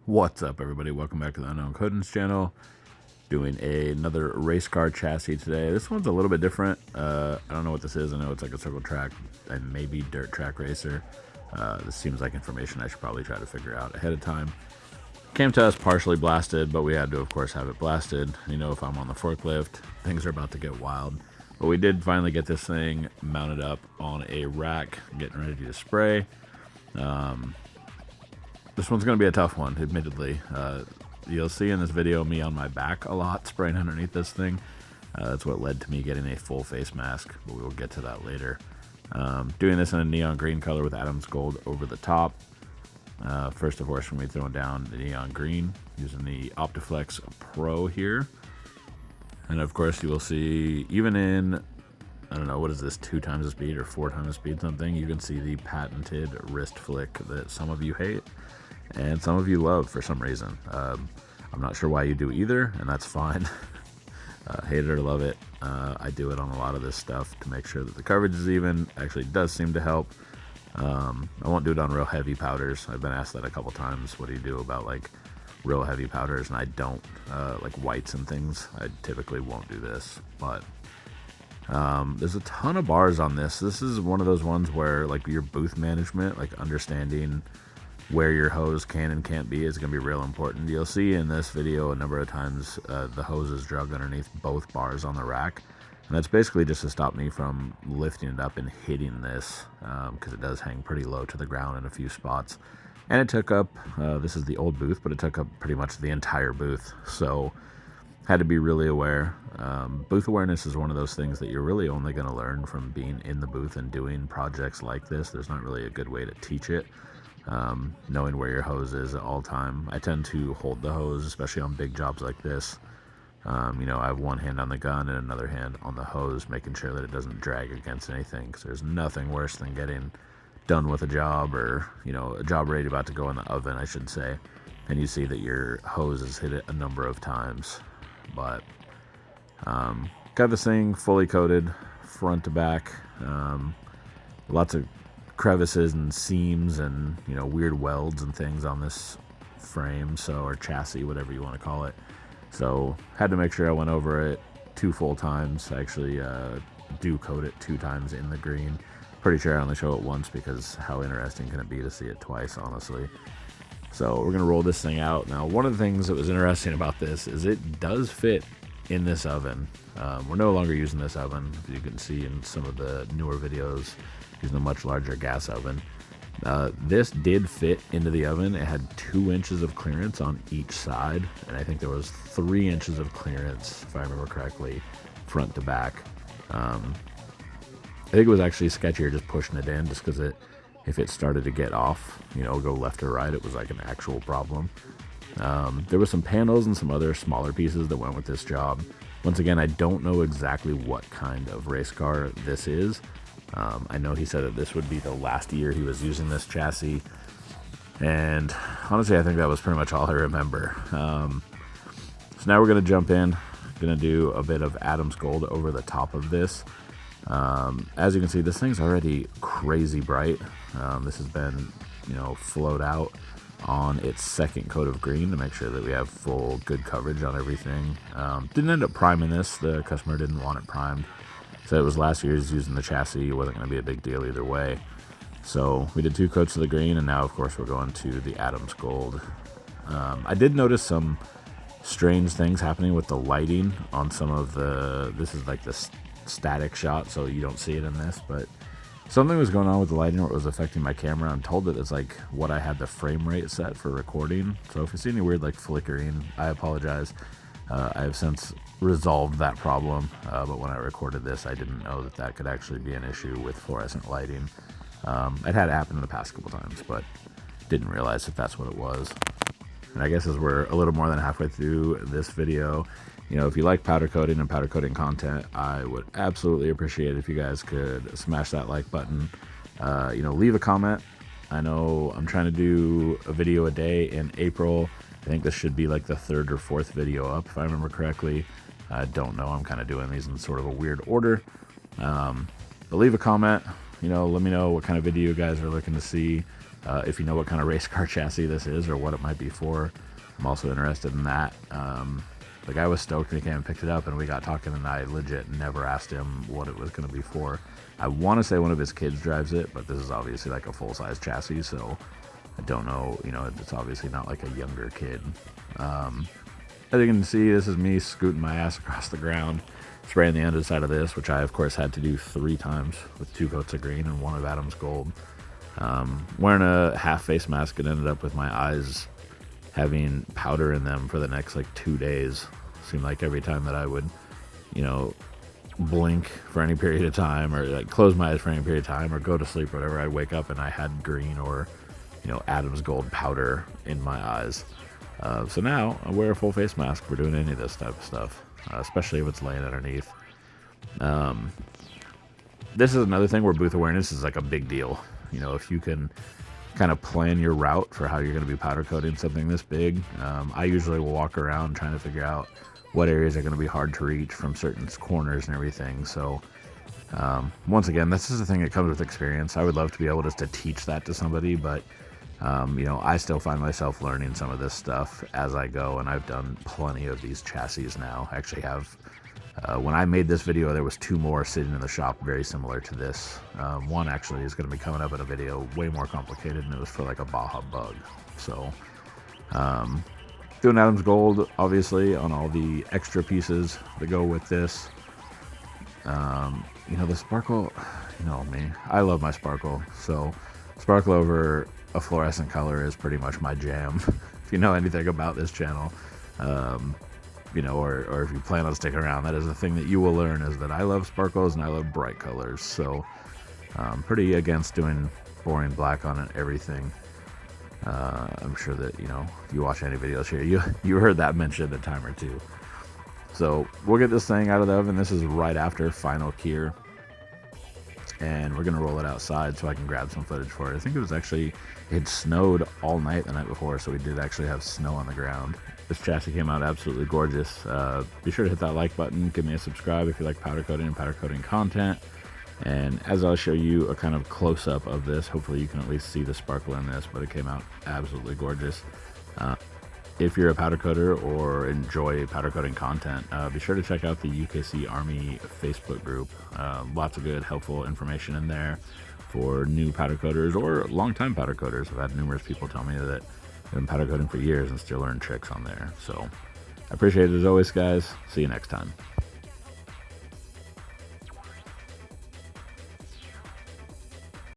What's up, everybody? Welcome back to the Unknown Codings channel. Doing another race car chassis today. This one's a little bit different. I don't know what this is. I know it's like a circle track and maybe dirt track racer. This seems like information I should probably try to figure out ahead of time. Came to us partially blasted, but we had to, of course, have it blasted. You know, if I'm on the forklift, things are about to get wild. But we did finally get this thing mounted up on a rack, getting ready to spray. This one's going to be a tough one, admittedly. You'll see in this video me on my back a lot, spraying underneath this thing. That's what led to me getting a full face mask, but we will get to that later. Doing this in a neon green color with Adams gold over the top. First, of course, we're going to be throwing down the neon green using the Optiflex Pro here. And of course, you will see, even in, I don't know, what is this, 2 times the speed or 4 times the speed something, you can see the patented wrist flick that some of you hate and some of you love for some reason. I'm not sure why you do either, and that's fine. Hate it or love it. I do it on a lot of this stuff to make sure that the coverage is even. Actually, it does seem to help. I won't do it on real heavy powders. I've been asked that a couple times. What do you do about like real heavy powders? And I don't, like whites and things. I typically won't do this, but there's a ton of bars on this. This is one of those ones where like your booth management, like understanding where your hose can and can't be, is going to be real important. You'll see in this video a number of times the hose is drug underneath both bars on the rack, and that's basically just to stop me from lifting it up and hitting this, because it does hang pretty low to the ground in a few spots. And it took up, this is the old booth, but it took up pretty much the entire booth, so had to be really aware. Booth awareness is one of those things that you're really only going to learn from being in the booth and doing projects like this. There's not really a good way to teach it. Knowing where your hose is at all time. I tend to hold the hose, especially on big jobs like this. You know, I have one hand on the gun and another hand on the hose, making sure that it doesn't drag against anything, because there's nothing worse than getting done with a job, or, you know, a job ready about to go in the oven, I should say, and you see that your hose has hit it a number of times. But got this thing fully coated front to back. Lots of crevices and seams and, you know, weird welds and things on this frame, so, or chassis, whatever you want to call it. So had to make sure I went over it 2 full times. I actually do coat it 2 times in the green. Pretty sure I only show it once, because how interesting can it be to see it twice, honestly. So we're gonna roll this thing out. Now, one of the things that was interesting about this is it does fit in this oven. We're no longer using this oven, as you can see in some of the newer videos, using a much larger gas oven. This did fit into the oven. It had 2 inches of clearance on each side, and I think there was 3 inches of clearance, if I remember correctly, front to back. I think it was actually sketchier just pushing it in, just because if it started to get off, you know, go left or right, it was like an actual problem. There were some panels and some other smaller pieces that went with this job. Once again, I don't know exactly what kind of race car this is. I know he said that this would be the last year he was using this chassis, and honestly, I think that was pretty much all I remember. So now we're going to jump in, going to do a bit of Adams gold over the top of this. As you can see, this thing's already crazy bright. This has been, you know, flowed out on its 2nd coat of green to make sure that we have full good coverage on everything. Didn't end up priming this. The customer didn't want it primed. So it was last year's using the chassis. It wasn't going to be a big deal either way. So we did 2 coats of the green, and now, of course, we're going to the Adams gold. I did notice some strange things happening with the lighting on some of the, this is like the static shot, so you don't see it in this, but something was going on with the lighting where it was affecting my camera. I'm told that it's like what I had the frame rate set for recording. So if you see any weird like flickering, I apologize. I have since resolved that problem, but when I recorded this, I didn't know that that could actually be an issue with fluorescent lighting. It had happened in the past couple times, but didn't realize if that's what it was. And I guess as we're a little more than halfway through this video, you know, if you like powder coating and powder coating content, I would absolutely appreciate it if you guys could smash that like button. You know, leave a comment. I know I'm trying to do a video a day in April. I think this should be like the 3rd or 4th video up, if I remember correctly. I don't know. I'm kind of doing these in sort of a weird order. But leave a comment. You know, let me know what kind of video you guys are looking to see. If you know what kind of race car chassis this is or what it might be for, I'm also interested in that. The guy was stoked when he came and picked it up, and we got talking, and I legit never asked him what it was going to be for. I want to say one of his kids drives it, but this is obviously like a full-size chassis, so I don't know. You know, it's obviously not like a younger kid. As you can see, this is me scooting my ass across the ground, spraying the underside of this, which I, of course, had to do 3 times with 2 coats of green and 1 of Adam's gold. Wearing a half face mask, it ended up with my eyes having powder in them for the next like 2 days. Seemed like every time that I would, you know, blink for any period of time, or like close my eyes for any period of time, or go to sleep or whatever, I'd wake up and I had green or, you know, Adam's gold powder in my eyes. So now I wear a full face mask for doing any of this type of stuff, especially if it's laying underneath. This is another thing where booth awareness is like a big deal. You know, if you can kind of plan your route for how you're going to be powder coating something this big. I usually will walk around trying to figure out what areas are going to be hard to reach from certain corners and everything. So once again, this is the thing that comes with experience. I would love to be able just to teach that to somebody, but you know, I still find myself learning some of this stuff as I go, and I've done plenty of these chassis now. I actually have, when I made this video, there was 2 more sitting in the shop very similar to this. One actually is going to be coming up in a video way more complicated, and it was for like a Baja Bug. So doing Adam's gold obviously on all the extra pieces that go with this. You know, the sparkle, you know me, I love my sparkle, so sparkle over a fluorescent color is pretty much my jam. If you know anything about this channel, you know, or if you plan on sticking around, that is the thing that you will learn, is that I love sparkles and I love bright colors. So I'm pretty against doing boring black on everything. I'm sure that, you know, if you watch any videos here, you heard that mentioned a time or 2. So we'll get this thing out of the oven. This is right after final cure, and we're gonna roll it outside so I can grab some footage for it. I think it was actually, it had snowed all night the night before, so we did actually have snow on the ground. This chassis came out absolutely gorgeous. Be sure to hit that like button, give me a subscribe if you like powder coating and powder coating content. And as I'll show you a kind of close-up of this, hopefully you can at least see the sparkle in this, but it came out absolutely gorgeous. If you're a powder coater or enjoy powder coating content, be sure to check out the UKC Army Facebook group. Lots of good, helpful information in there for new powder coaters or long-time powder coaters. I've had numerous people tell me that they've been powder coating for years and still learn tricks on there. So I appreciate it as always, guys. See you next time.